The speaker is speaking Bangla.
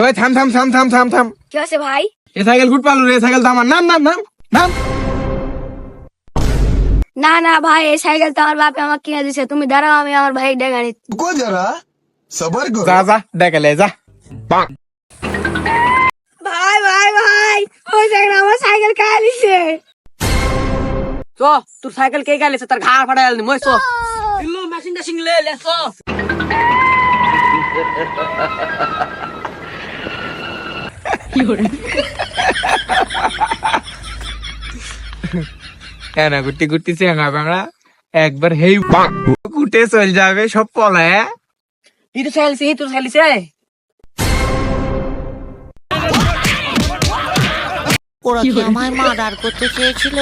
ওই থাম থাম থাম থাম থাম থাম। কি আছে ভাই? এ সাইকেল ফুট পালু রে, সাইকেল তো আমার। নাম নাম নাম নাম। না না ভাই, এই সাইকেল তো আমার বাপে আমাকে কিনে দিছে। তুমি দাঁড়াও, আমি আমার ভাই ডেকে আনি। रुको जरा सबर যা करो। যা দেখে লে যা। ভাই ভাই ভাই, ওই সাইকেল আমার সাইকেল খাই দিছে। চো তোর সাইকেল কে গাইলেছে তার ঘাড় ফাটাই আলনি মই চো ইল্লো মেশিন টেশিন লে চো হ্যাঁ না, গুটি গুটি চেঙ্গা বাংলা একবার হেই কুটে চল যাবে সব পলায়। ই তো চাইলছে ই তোর চাইলিছে ওরা কি আমায় মার্ডার করতে চেয়েছিল?